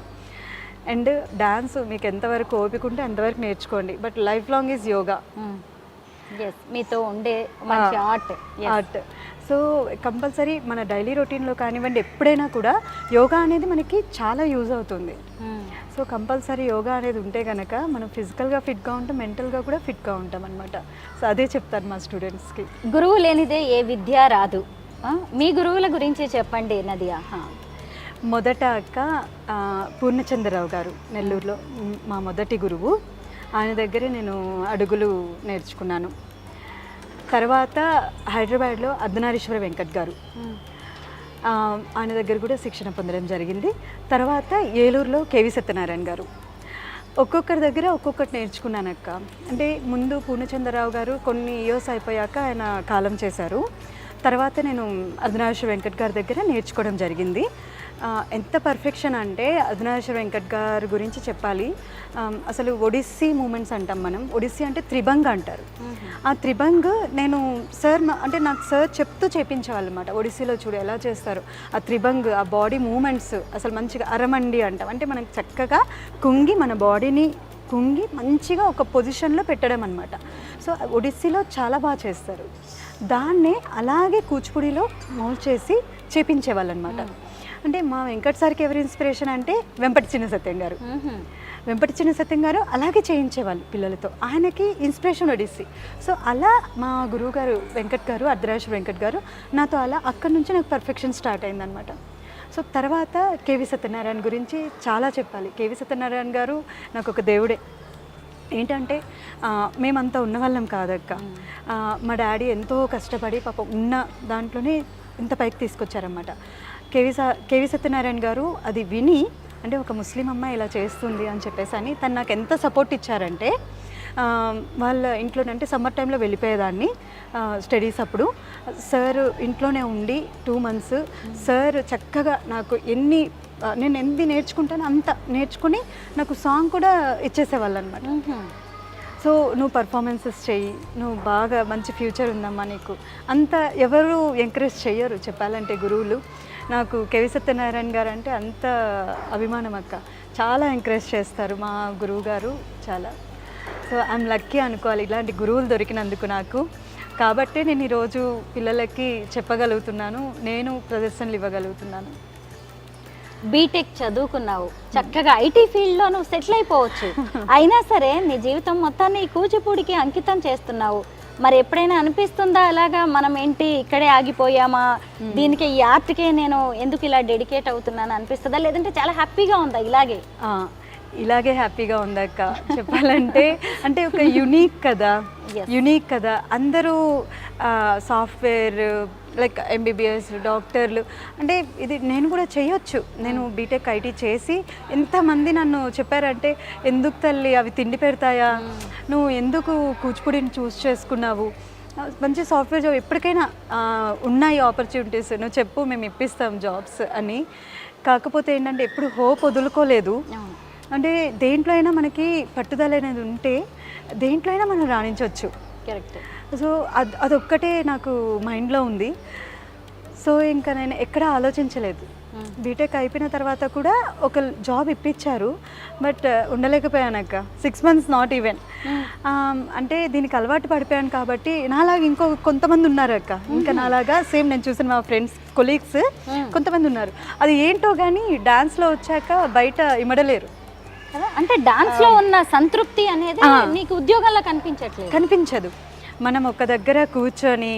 అండ్ డాన్స్ మీకు ఎంతవరకు ఓపిక ఉంటే అంతవరకు నేర్చుకోండి, but life long is yoga. మీతో ఉండే మంచి ఆర్ట్. సో కంపల్సరీ మన డైలీ రొటీన్లో కానివ్వండి, ఎప్పుడైనా కూడా యోగా అనేది మనకి చాలా యూజ్ అవుతుంది. సో కంపల్సరీ యోగా అనేది ఉంటే కనుక మనం ఫిజికల్గా ఫిట్గా ఉంటాం, మెంటల్గా కూడా ఫిట్గా ఉంటాం అనమాట. సో అదే చెప్తాను మా స్టూడెంట్స్కి. గురువు లేనిదే ఏ విద్య రాదు. మీ గురువుల గురించి చెప్పండి నదియా. మొదట అక్క పూర్ణచంద్రరావు గారు నెల్లూరులో మా మొదటి గురువు. ఆయన దగ్గరే నేను అడుగులు నేర్చుకున్నాను. తర్వాత హైదరాబాద్లో అర్ధనారీశ్వర వెంకట్ గారు, ఆయన దగ్గర కూడా శిక్షణ పొందడం జరిగింది. తర్వాత ఏలూరులో కేవి సత్యనారాయణ గారు. ఒక్కొక్కరి దగ్గర ఒక్కొక్కటి నేర్చుకున్నానక్క. అంటే ముందు పూర్ణచంద్రరావు గారు కొన్ని ఇయర్స్ అయిపోయాక ఆయన కాలం చేశారు. తర్వాత నేను అర్ధనారీశ్వర వెంకట్ గారి దగ్గర నేర్చుకోవడం జరిగింది. ఎంత పర్ఫెక్షన్ అంటే అర్ధనారీశ్వర వెంకట్ గారి గురించి చెప్పాలి. అసలు ఒడిస్సీ మూమెంట్స్ అంటాం మనం. ఒడిస్సీ అంటే త్రిభంగ్ అంటారు. ఆ త్రిభంగ్ నేను అంటే నాకు సార్ చెప్తూ చేపించేవాళ్ళు అనమాట. ఒడిస్సీలో చూడు ఎలా చేస్తారు ఆ త్రిభంగ్, ఆ బాడీ మూమెంట్స్ అసలు మంచిగా అరమండి అంటాం. అంటే మనకు చక్కగా కుంగి మన బాడీని కుంగి మంచిగా ఒక పొజిషన్లో పెట్టడం అనమాట. సో ఒడిస్సీలో చాలా బాగా చేస్తారు. దాన్నే అలాగే కూచిపూడిలో మౌల్డ్ చేసి చేపించేవాళ్ళు అనమాట. అంటే మా వెంకట్ సార్కి ఎవరి ఇన్స్పిరేషన్ అంటే వెంపటి చిన్న సత్యం గారు. వెంపటి చిన్న సత్యం గారు అలాగే చేయించేవాళ్ళు పిల్లలతో. ఆయనకి ఇన్స్పిరేషన్ ఒడిస్సీ. సో అలా మా గురువు గారు వెంకట్ గారు, అర్ధనారీశ్వర వెంకట్ గారు నాతో అలా అక్కడి నుంచి నాకు పర్ఫెక్షన్ స్టార్ట్ అయిందనమాట. సో తర్వాత కేవి సత్యనారాయణ గురించి చాలా చెప్పాలి. కేవి సత్యనారాయణ గారు నాకు ఒక దేవుడే. ఏంటంటే మేమంతా ఉన్నవాళ్ళం కాదక్క. మా డాడీ ఎంతో కష్టపడి పాపం ఉన్న దాంట్లోనే ఇంత పైకి తీసుకొచ్చారన్నమాట. కేవి సత్యనారాయణ గారు అది విని, అంటే ఒక ముస్లిం అమ్మాయి ఇలా చేస్తుంది అని చెప్పేసి అని తను నాకు ఎంత సపోర్ట్ ఇచ్చారంటే, వాళ్ళ ఇంట్లోనంటే సమ్మర్ టైంలో వెళ్ళిపోయేదాన్ని స్టడీస్ అప్పుడు. సార్ ఇంట్లోనే ఉండి 2 months సార్ చక్కగా నాకు నేను ఎన్ని నేర్చుకుంటానో అంత నేర్చుకుని నాకు సాంగ్ కూడా ఇచ్చేసేవాళ్ళు అనమాట. సో నువ్వు పర్ఫార్మెన్సెస్ చెయ్యి, నువ్వు బాగా మంచి ఫ్యూచర్ ఉందమ్మా నీకు, అంత ఎవరు ఎంకరేజ్ చెయ్యరు చెప్పాలంటే గురువులు. నాకు కేవి సత్యనారాయణ గారు అంటే అంత అభిమానం అక్క. చాలా ఎంకరేజ్ చేస్తారు మా గురువు గారు చాలా. సో ఐఎమ్ లక్కీ అనుకోవాలి ఇలాంటి గురువులు దొరికినందుకు నాకు. కాబట్టే నేను ఈరోజు పిల్లలకి చెప్పగలుగుతున్నాను, నేను ప్రదర్శనలు ఇవ్వగలుగుతున్నాను. బీటెక్ చదువుకున్నావు, చక్కగా ఐటీ ఫీల్డ్లో నువ్వు సెటిల్ అయిపోవచ్చు. అయినా సరే నీ జీవితం మొత్తాన్ని కూచిపూడికి అంకితం చేస్తున్నావు. మరి ఎప్పుడైనా అనిపిస్తుందా అలాగా మనం ఏంటి ఇక్కడే ఆగిపోయామా, దీనికి ఈ ఆర్ట్కే నేను ఎందుకు ఇలా డెడికేట్ అవుతున్నాను అనిపిస్తుందా, లేదంటే చాలా హ్యాపీగా ఉందా ఇలాగే హ్యాపీగా ఉందక్క చెప్పాలంటే. అంటే ఒక యునీక్ కదా అందరూ సాఫ్ట్వేర్ లైక్ ఎంబీబీఎస్ డాక్టర్లు, అంటే ఇది నేను కూడా చేయొచ్చు. నేను బీటెక్ ఐటీ చేసి ఎంతమంది నన్ను చెప్పారంటే, ఎందుకు తల్లి అవి తిండి పెడతాయా, నువ్వు ఎందుకు కూచిపూడిని చూస్ చేసుకున్నావు, మంచి సాఫ్ట్వేర్ జాబ్ ఎప్పటికైనా ఉన్నాయి ఆపర్చునిటీస్, నువ్వు చెప్పు మేము ఇప్పిస్తాం జాబ్స్ అని. కాకపోతే ఏంటంటే ఎప్పుడు హోప్ వదులుకోలేదు. అంటే దేంట్లో అయినా మనకి పట్టుదల అనేది ఉంటే దేంట్లో అయినా మనం రాణించవచ్చు. కరెక్ట్. సో అదొక్కటే నాకు మైండ్లో ఉంది. సో ఇంకా నేను ఎక్కడా ఆలోచించలేదు. బీటెక్ అయిపోయిన తర్వాత కూడా ఒక జాబ్ ఇప్పించారు, బట్ ఉండలేకపోయానక్క. 6 months not even. అంటే దీనికి అలవాటు పడిపోయాను కాబట్టి నాలాగా కొంతమంది ఉన్నారు అక్క. ఇంకా నాలాగా సేమ్ నేను చూసిన మా ఫ్రెండ్స్ కొలీగ్స్ కొంతమంది ఉన్నారు. అది ఏంటో కానీ డాన్స్లో వచ్చాక బయట ఇమడలేరు. అంటే డాన్స్లో ఉన్న సంతృప్తి అనేది నీకు ఉద్యోగంలో కనిపించదు. మనం ఒక దగ్గర కూర్చొని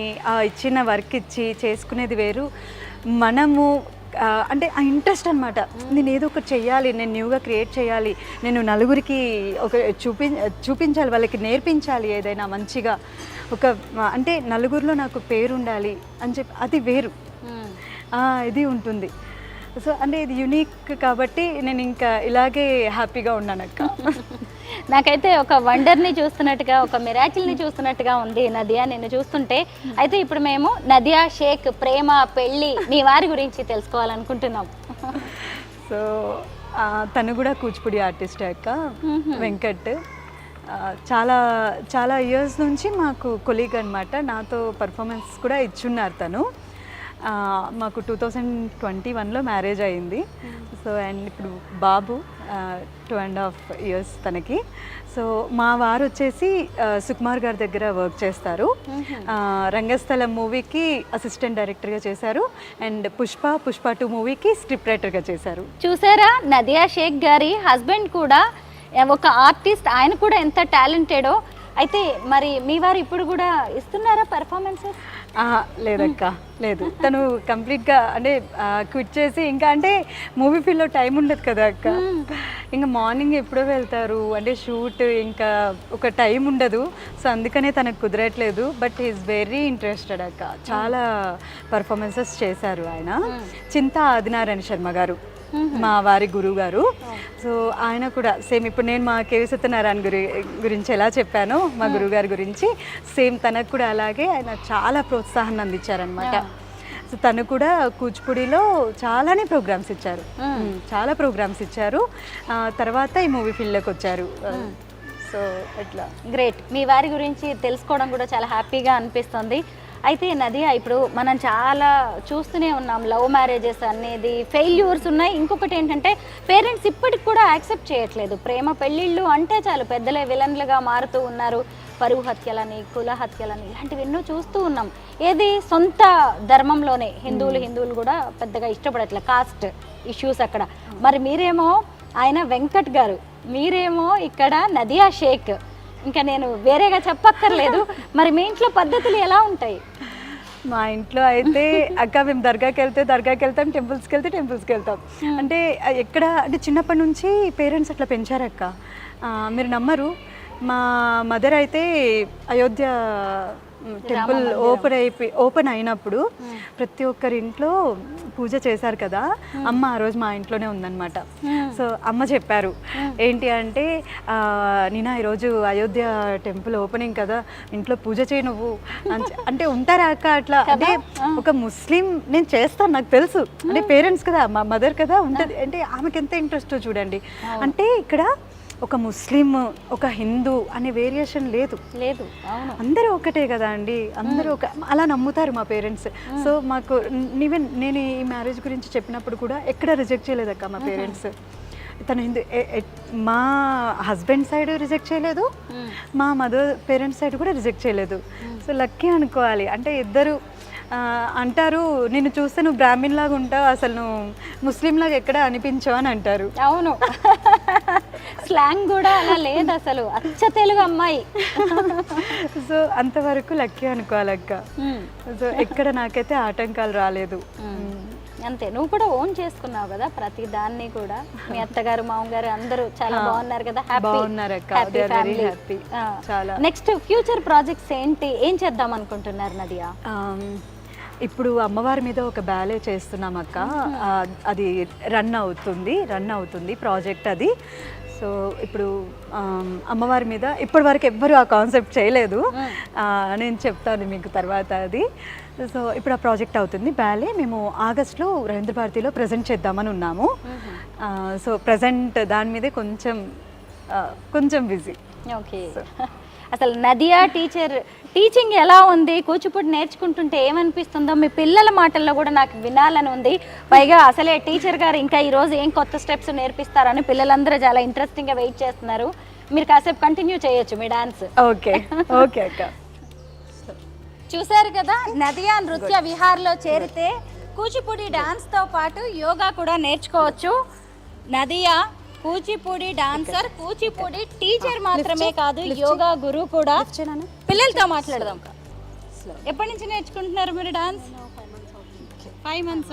ఇచ్చిన వర్క్ ఇచ్చి చేసుకునేది వేరు. మనము అంటే ఆ ఇంట్రెస్ట్ అనమాట. నేను ఏదో ఒకటి చెయ్యాలి, నేను న్యూగా క్రియేట్ చేయాలి, నేను నలుగురికి ఒక చూపించాలి, వాళ్ళకి నేర్పించాలి ఏదైనా మంచిగా, అంటే నలుగురిలో నాకు పేరు ఉండాలి అని చెప్పి అది వేరు ఇది ఉంటుంది. సో అంటే ఇది యునీక్ కాబట్టి నేను ఇంకా ఇలాగే హ్యాపీగా ఉన్నానక్క. నాకైతే ఒక వండర్ని చూస్తున్నట్టుగా, ఒక మిరాకిల్ని చూస్తున్నట్టుగా ఉంది నదియా నిన్ను చూస్తుంటే. అయితే ఇప్పుడు మేము నదియా షేక్ ప్రేమ పెళ్ళి మీ వారి గురించి తెలుసుకోవాలనుకుంటున్నాం. సో తను కూడా కూచిపూడి ఆర్టిస్ట్ అక్క, వెంకట్. చాలా చాలా ఇయర్స్ నుంచి మాకు కొలీగ్ అనమాట. నాతో పర్ఫార్మెన్స్ కూడా ఇచ్చున్నారు తను. మాకు 2021లో మ్యారేజ్ అయింది. సో అండ్ ఇప్పుడు బాబు 2.5 years తనకి. సో మా వారు వచ్చేసి సుకుమార్ గారి దగ్గర వర్క్ చేస్తారు. రంగస్థలం మూవీకి అసిస్టెంట్ డైరెక్టర్గా చేశారు, అండ్ పుష్ప 2 మూవీకి స్క్రిప్ట్ రైటర్గా చేశారు. చూసారా, నదియా షేక్ గారి హస్బెండ్ కూడా ఒక ఆర్టిస్ట్, ఆయన కూడా ఎంత టాలెంటెడో. అయితే మరి మీ వారు ఇప్పుడు కూడా ఇస్తున్నారా పర్ఫార్మెన్సెస్? లేదక్క, లేదు తను కంప్లీట్గా అంటే క్విట్ చేసి ఇంకా అంటే మూవీ ఫీల్డ్లో టైం ఉండదు కదా అక్క, ఇంకా మార్నింగ్ ఎప్పుడో వెళ్తారు అంటే షూట్, ఇంకా ఒక టైం ఉండదు. సో అందుకనే తనకు కుదరట్లేదు. బట్ ఈజ్ వెరీ ఇంట్రెస్టెడ్ అక్క. చాలా పర్ఫార్మెన్సెస్ చేశారు ఆయన. చింతా ఆదినారాయణ శర్మ గారు మా వారి గురువు గారు. సో ఆయన కూడా సేమ్ ఇప్పుడు నేను మా కేవి సత్యనారాయణ గురించి ఎలా చెప్పానో మా గురువు గారి గురించి, సేమ్ తనకు కూడా అలాగే ఆయన చాలా ప్రోత్సాహాన్ని అందించారనమాట. సో తను కూడా కూచిపూడిలో చాలానే ప్రోగ్రామ్స్ ఇచ్చారు, చాలా ప్రోగ్రామ్స్ ఇచ్చారు. తర్వాత ఈ మూవీ ఫీల్డ్లోకి వచ్చారు. సో అట్లా గ్రేట్. మీ వారి గురించి తెలుసుకోవడం కూడా చాలా హ్యాపీగా అనిపిస్తుంది. అయితే నదియా, ఇప్పుడు మనం చాలా చూస్తూనే ఉన్నాం లవ్ మ్యారేజెస్ అనేది ఫెయిల్యూర్స్ ఉన్నాయి. ఇంకొకటి ఏంటంటే పేరెంట్స్ ఇప్పటికి కూడా యాక్సెప్ట్ చేయట్లేదు. ప్రేమ పెళ్ళిళ్ళు అంటే చాలు పెద్దలే విలన్లుగా మారుతూ ఉన్నారు. పరువు హత్యలని, కుల హత్యలని, ఇలాంటివి ఎన్నో చూస్తూ ఉన్నాం. ఏది సొంత ధర్మంలోనే హిందువులు కూడా పెద్దగా ఇష్టపడట్లేదు, కాస్ట్ ఇష్యూస్ అక్కడ. మరి మీరేమో ఆయన వెంకట్ గారు, మీరేమో ఇక్కడ నదియా షేక్. ఇంకా నేను వేరేగా చెప్పక్కర్లేదు. మరి మీ ఇంట్లో పద్ధతులు ఎలా ఉంటాయి? మా ఇంట్లో అయితే అక్క మేము దర్గాకి వెళ్తాం, టెంపుల్స్కి వెళ్తాం. అంటే ఎక్కడ అంటే చిన్నప్పటి నుంచి పేరెంట్స్ అట్లా పెంచారక్క. మీరు నమ్మరు, మా మదర్ అయితే అయోధ్య టెంపుల్ ఓపెన్ అయినప్పుడు ప్రతి ఒక్కరి ఇంట్లో పూజ చేశారు కదా, అమ్మ ఆ రోజు మా ఇంట్లోనే ఉందన్నమాట. సో అమ్మ చెప్పారు ఏంటి అంటే, నేనా ఈరోజు అయోధ్య టెంపుల్ ఓపెనింగ్ కదా, ఇంట్లో పూజ చేయి నువ్వు అంటే ఉంటారా అక్క అట్లా. అంటే ఒక ముస్లిం నేను చేస్తాను, నాకు తెలుసు అంటే పేరెంట్స్ కదా, మా మదర్ కదా ఉంటుంది. అంటే ఆమెకి ఎంత ఇంట్రెస్టో చూడండి. అంటే ఇక్కడ ఒక ముస్లిం, ఒక హిందూ అనే వేరియేషన్ లేదు. అందరూ ఒకటే కదా అండి, అందరూ ఒక అలా నమ్ముతారు మా పేరెంట్స్. సో మాకు ఈవెన్ నేను ఈ మ్యారేజ్ గురించి చెప్పినప్పుడు కూడా ఎక్కడ రిజెక్ట్ చేయలేదక్క మా పేరెంట్స్. తను హిందూ, మా హస్బెండ్ సైడ్ రిజెక్ట్ చేయలేదు, మా మదర్ పేరెంట్స్ సైడ్ కూడా రిజెక్ట్ చేయలేదు. సో లక్కీ అనుకోవాలి. అంటే ఇద్దరు అంటారు, నిన్ను చూస్తే నువ్వు బ్రాహ్మణ్ లాగా ఉంటావు, అసలు నువ్వు ముస్లిం లాగా ఎక్కడ అనిపించావు అని అంటారు. అవును, స్లాంగ్ కూడా అలా లేదు అసలు, అచ్చ తెలుగు అమ్మాయి. సో అంతవరకు లక్కీ అనుకోవాలక్క. సో ఎక్కడ నాకైతే ఆటంకాలు రాలేదు. అంతే, నువ్వు కూడా ఓన్ చేసుకున్నావు కదా ప్రతి దాన్ని కూడా. మీ అత్తగారు మామగారు అందరూ చాలా బాగున్నారు కదా? హ్యాపీ. నెక్స్ట్ ఫ్యూచర్ ప్రాజెక్ట్స్ ఏంటి, ఏం చేద్దాం అనుకుంటున్నారు నదియా? ఇప్పుడు అమ్మవారి మీద ఒక బ్యాలే చేస్తున్నాం అక్క. అది రన్ అవుతుంది ప్రాజెక్ట్ అది. సో ఇప్పుడు అమ్మవారి మీద ఇప్పటి వరకు ఎవ్వరు ఆ కాన్సెప్ట్ చేయలేదు. నేను చెప్తాను మీకు తర్వాత అది. సో ఇప్పుడు ఆ ప్రాజెక్ట్ అవుతుంది బ్యాలే. మేము ఆగస్ట్లో రవీంద్ర భారతిలో ప్రజెంట్ చేద్దామని ఉన్నాము. సో ప్రజెంట్ దాని మీదే కొంచెం బిజీ. ఓకే, అసలు నదియా టీచింగ్ ఎలా ఉంది? కూచిపూడి నేర్చుకుంటుంటే ఏమనిపిస్తుందో మీ పిల్లల మాటల్లో కూడా నాకు వినాలని ఉంది. పైగా అసలే టీచర్ గారు ఇంకా ఈరోజు ఏం కొత్త స్టెప్స్ నేర్పిస్తారని పిల్లలందరూ చాలా ఇంట్రెస్టింగ్గా వెయిట్ చేస్తున్నారు. మీరు కాసేపు కంటిన్యూ చేయొచ్చు మీ డాన్స్. ఓకే అక్క. చూసారు కదా, నదియా నృత్య విహార్లో చేరితే కూచిపూడి డాన్స్తో పాటు యోగా కూడా నేర్చుకోవచ్చు. నదియా కూచిపూడి డాన్సర్, కూచిపూడి టీచర్ మాత్రమే కాదు, యోగా గురువు కూడా. పిల్లలతో మాట్లాడదాం. ఎప్పటి నుంచి నేర్చుకుంటున్నారు మీరు dance? 5 months.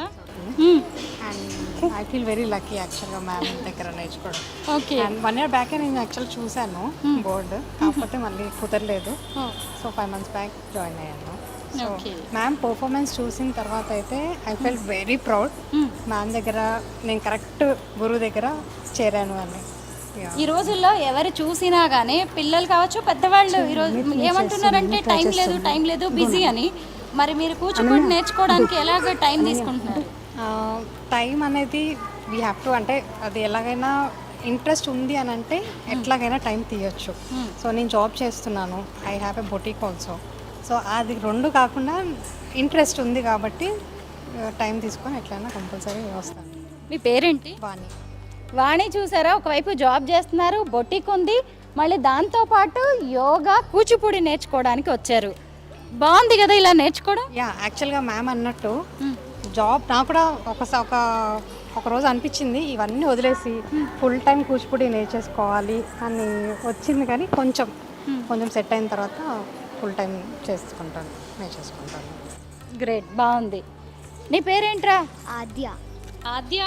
I feel very lucky యాక్చువల్గా మ్యామ్ దగ్గర నేర్చుకోవడం. ఓకే, 1 year బ్యాకే నేను యాక్చువల్ చూశాను బోర్డు, కాకపోతే మళ్ళీ కుదరలేదు. సో 5 months బ్యాక్ జాయిన్ అయ్యాను. సో మ్యామ్ పర్ఫార్మెన్స్ చూసిన తర్వాత అయితే I felt very proud. Ma'am దగ్గర నేను కరెక్ట్ గురువు దగ్గర చేరాను అని. ఈ రోజుల్లో ఎవరు చూసినా కానీ పిల్లలు కావచ్చు పెద్దవాళ్ళు ఈరోజు ఏమంటున్నారంటే టైం లేదు బిజీ అని. మరి మీరు కూచిపూడి నేర్చుకోవడానికి ఎలాగ టైం తీసుకుంటున్నారు? టైం అనేది వీ హ్యావ్ టు, అంటే అది ఎలాగైనా ఇంట్రెస్ట్ ఉంది అని అంటే ఎట్లాగైనా టైం తీయచ్చు. సో నేను జాబ్ చేస్తున్నాను, I have a boutique also. So అది 2 కాకుండా ఇంట్రెస్ట్ ఉంది కాబట్టి టైం తీసుకొని ఎట్లయినా కంపల్సరీ వస్తాను. మీ పేరేంటి? వాణి. చూసారా, ఒకవైపు జాబ్ చేస్తున్నారు, బొటిక్ ఉంది, మళ్ళీ దాంతోపాటు యోగా కూచిపూడి నేర్చుకోవడానికి వచ్చారు. బాగుంది కదా ఇలా నేర్చుకోవడం? యాక్చువల్గా మ్యామ్ అన్నట్టు జాబ్ నాకు కూడా ఒక రోజు అనిపించింది ఇవన్నీ వదిలేసి ఫుల్ టైం కూచిపూడి నేర్చేసుకోవాలి అని వచ్చింది. కానీ కొంచెం సెట్ అయిన తర్వాత ఫుల్ టైం నేర్చేసుకుంటాను. గ్రేట్, బాగుంది. నీ పేరేంట్రా? ఆద్య. ఆద్య,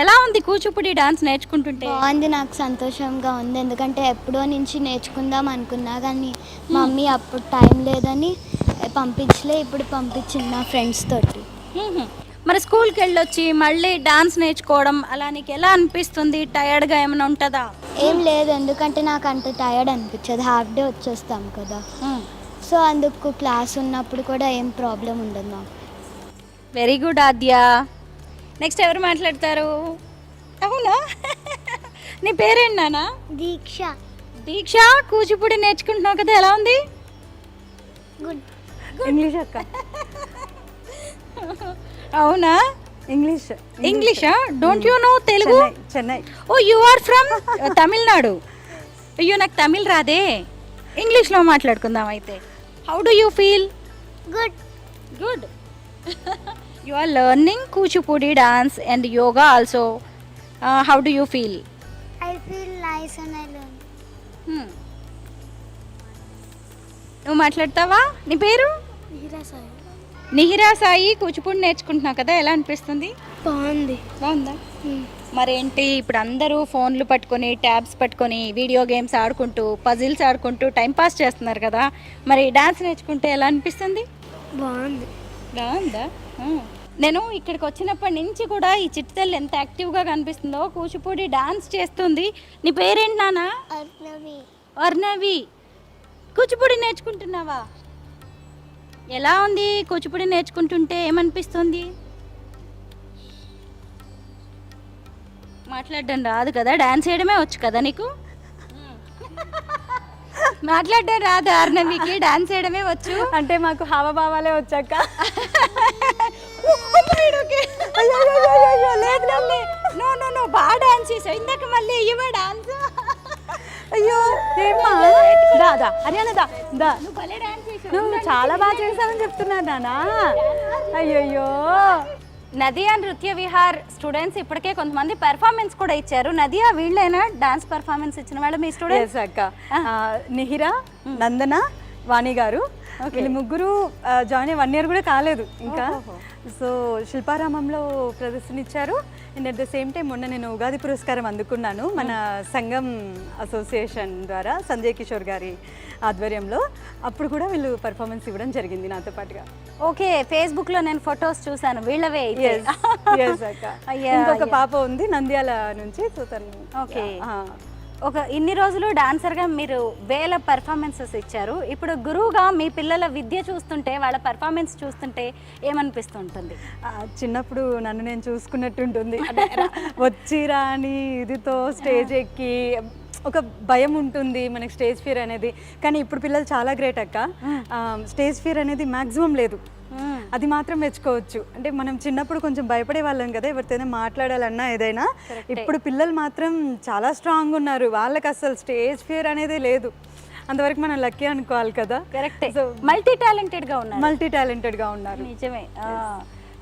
ఎలా ఉంది కూచిపూడి డాన్స్ నేర్చుకుంటుంటే? బాగుంది, నాకు సంతోషంగా ఉంది. ఎందుకంటే ఎప్పుడో నుంచి నేర్చుకుందాం అనుకున్నా కానీ మమ్మీ అప్పుడు టైం లేదని పంపించలే. ఇప్పుడు పంపించింది నా ఫ్రెండ్స్ తోటి. మరి స్కూల్కి వెళ్ళొచ్చి మళ్ళీ డాన్స్ నేర్చుకోవడం అలా నీకు ఎలా అనిపిస్తుంది? టయర్డ్గా ఏమైనా ఉంటుందా? ఏం లేదు, ఎందుకంటే నాకు అంత టైర్డ్ అనిపించదు. హాఫ్ డే వచ్చేస్తాం కదా, సో అందుకు క్లాస్ ఉన్నప్పుడు కూడా ఏం ప్రాబ్లం ఉండదు నాకు. వెరీ గుడ్ ఆద్య. నెక్స్ట్ ఎవరు మాట్లాడతారు? అవునా? నీ పేరేంటి నానా? దీక్ష. దీక్ష, కూచిపూడి నేర్చుకుంటున్నావు కదా, ఎలా ఉంది? గుడ్. ఇంగ్లీష్ అక్క. అవునా? ఇంగ్లీషా? Don't you know Telugu? Chennai. Oh, you are from Tamil Nadu. అయ్యో, నాకు తమిళ్ రాదే. ఇంగ్లీష్లో మాట్లాడుకుందాం అయితే. How do you feel? Good. Good. You are learning Kuchipudi dance and yoga also. How do you feel? I feel nice and I learn. నువ్వు మాట్లాడతావా? నీ పేరు? నిహిరా సాయి. కూచిపూడి నేర్చుకుంటున్నావు కదా, ఎలా అనిపిస్తుంది? బాగుందా? మరేంటి, ఇప్పుడు అందరూ ఫోన్లు పట్టుకొని, ట్యాబ్స్ పట్టుకొని, వీడియో గేమ్స్ ఆడుకుంటూ, పజిల్స్ ఆడుకుంటూ టైంపాస్ చేస్తున్నారు కదా, మరి డాన్స్ నేర్చుకుంటే ఎలా అనిపిస్తుంది? బాగుందా? నేను ఇక్కడికి వచ్చినప్పటి నుంచి కూడా ఈ చిట్టుతల్లి ఎంత యాక్టివ్గా కనిపిస్తుందో, కూచిపూడి డాన్స్ చేస్తుంది. నీ పేరేంటి నాన్న? అర్ణవి. కూచిపూడి నేర్చుకుంటున్నావా? ఎలా ఉంది కూచిపూడి నేర్చుకుంటుంటే? ఏమనిపిస్తుంది? మాట్లాడడం రాదు కదా, డాన్స్ చేయడమే వచ్చు కదా నీకు? మాట్లాడడం రాదు అర్ణవికి, డాన్స్ చేయడమే వచ్చు. అంటే మాకు హావభావాలే వచ్చాక. నో, బాగా డాన్స్ చేసావు ఇందాక, మళ్ళీ ఇవ్వ డాన్స్. అయ్యో ఏమ్మా, దా హర్యానా దా. నువ్వు భలే డాన్స్ చేసావు. నువ్వు చాలా బాగా చేసావని చెప్తున్నా నానా. అయ్యయ్యో. నదియా నృత్య విహార్ స్టూడెంట్స్ ఇప్పటికే కొంతమంది పెర్ఫార్మెన్స్ కూడా ఇచ్చారు. నదియా, వీళ్ళైనా డాన్స్ పెర్ఫార్మెన్స్ ఇచ్చిన వాళ్ళు మీ స్టూడెంట్స్? అక్క. నిహిరా, నందన, వాణి గారు, వీళ్ళు ముగ్గురు జాయిన్ అయ్యి 1 year కూడా కాలేదు ఇంకా. సో శిల్పారామంలో ప్రదర్శన ఇచ్చారు. And at the same time మొన్న నేను ఉగాది పురస్కారం అందుకున్నాను మన సంఘం అసోసియేషన్ ద్వారా, సంజయ్ కిషోర్ గారి ఆధ్వర్యంలో. అప్పుడు కూడా వీళ్ళు పర్ఫార్మెన్స్ ఇవ్వడం జరిగింది నాతో పాటుగా. ఓకే, ఫేస్బుక్ లో నేను ఫొటోస్ చూసాను వీళ్ళవే. ఇంకొక పాప ఉంది నంద్యాల నుంచి. సో తను ఓకే. ఒక ఇన్ని రోజులు డాన్సర్గా మీరు వేల పెర్ఫార్మెన్సెస్ ఇచ్చారు. ఇప్పుడు గురువుగా మీ పిల్లల విద్య చూస్తుంటే, వాళ్ళ పెర్ఫార్మెన్స్ చూస్తుంటే ఏమనిపిస్తుంటుంది? చిన్నప్పుడు నన్ను నేను చూసుకున్నట్టు ఉంటుంది. వచ్చి రాని ఇదితో స్టేజ్ ఎక్కి ఒక భయం ఉంటుంది మనకి, స్టేజ్ ఫియర్ అనేది. కానీ ఇప్పుడు పిల్లలు చాలా గ్రేట్ అక్క. స్టేజ్ ఫియర్ అనేది మ్యాక్సిమం లేదు, అది మాత్రం మెచ్చుకోవచ్చు. అంటే మనం చిన్నప్పుడు కొంచెం భయపడే వాళ్ళం కదా ఎవరితోనే మాట్లాడాలన్నా ఏదైనా. ఇప్పుడు పిల్లలు మాత్రం చాలా స్ట్రాంగ్ ఉన్నారు, వాళ్ళకి అసలు స్టేజ్ ఫియర్ అనేది లేదు. అంతవరకు మనం లక్కీ అనుకోవాలి కదా. కరెక్టే. సో మల్టీ టాలెంటెడ్గా ఉన్నారు. నిజమే.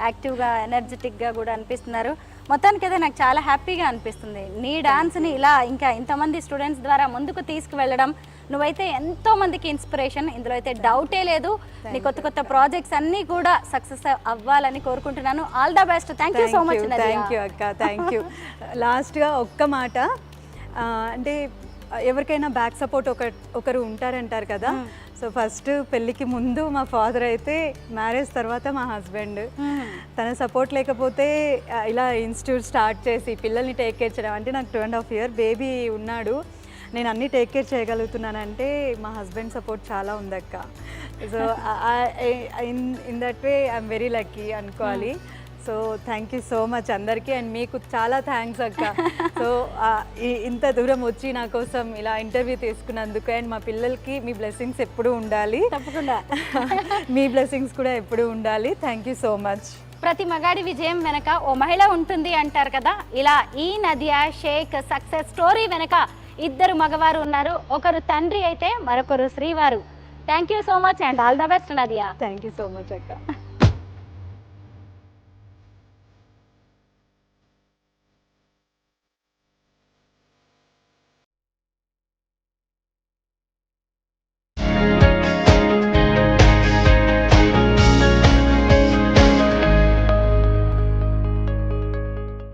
యాక్టివ్గా, ఎనర్జెటిక్గా కూడా అనిపిస్తున్నారు. మొత్తానికి అయితే నాకు చాలా హ్యాపీగా అనిపిస్తుంది. నీ డాన్స్ని ఇలా ఇంకా ఇంతమంది స్టూడెంట్స్ ద్వారా ముందుకు తీసుకువెళ్ళడం. నువ్వైతే ఎంతో మందికి ఇన్స్పిరేషన్, ఇందులో అయితే డౌటే లేదు. నీ కొత్త కొత్త ప్రాజెక్ట్స్ అన్నీ కూడా సక్సెస్ అవ్వాలని కోరుకుంటున్నాను. All the best. Thank you so much. Thank you అక్క, థ్యాంక్ యూ. లాస్ట్గా ఒక్క మాట, అంటే ఎవరికైనా బ్యాక్ సపోర్ట్ ఒకరు ఉంటారంటారు కదా. సో ఫస్ట్ పెళ్ళికి ముందు మా ఫాదర్ అయితే, మ్యారేజ్ తర్వాత మా హస్బెండ్. తన సపోర్ట్ లేకపోతే ఇలా ఇన్స్టిట్యూట్ స్టార్ట్ చేసి పిల్లల్ని టేక్ కేర్ చేయడం, అంటే నాకు 2.5 year బేబీ ఉన్నాడు, నేను అన్నీ టేక్ కేర్ చేయగలుగుతున్నానంటే మా హస్బెండ్ సపోర్ట్ చాలా ఉందక్క. So in that way I'm very lucky అనుకోవాలి. So thank you so much అందరికీ. అండ్ మీకు చాలా థ్యాంక్స్ అక్క. సో ఇంత దూరం వచ్చి నా కోసం ఇలా ఇంటర్వ్యూ తీసుకున్నందుకు. అండ్ మా పిల్లలకి మీ బ్లెస్సింగ్స్ ఎప్పుడూ ఉండాలి. తప్పకుండా. మీ బ్లెస్సింగ్స్ కూడా ఎప్పుడూ ఉండాలి. Thank you so much. ప్రతి మగాడి విజయం వెనక ఓ మహిళ ఉంటుంది అంటారు కదా. ఇలా ఈ నదియా షేక్ సక్సెస్ స్టోరీ వెనక 2 మగవారు ఉన్నారు. ఒకరు తండ్రి అయితే మరొకరు శ్రీవారు. Thank you so much and all the best Nadia. Thank you so much అక్క.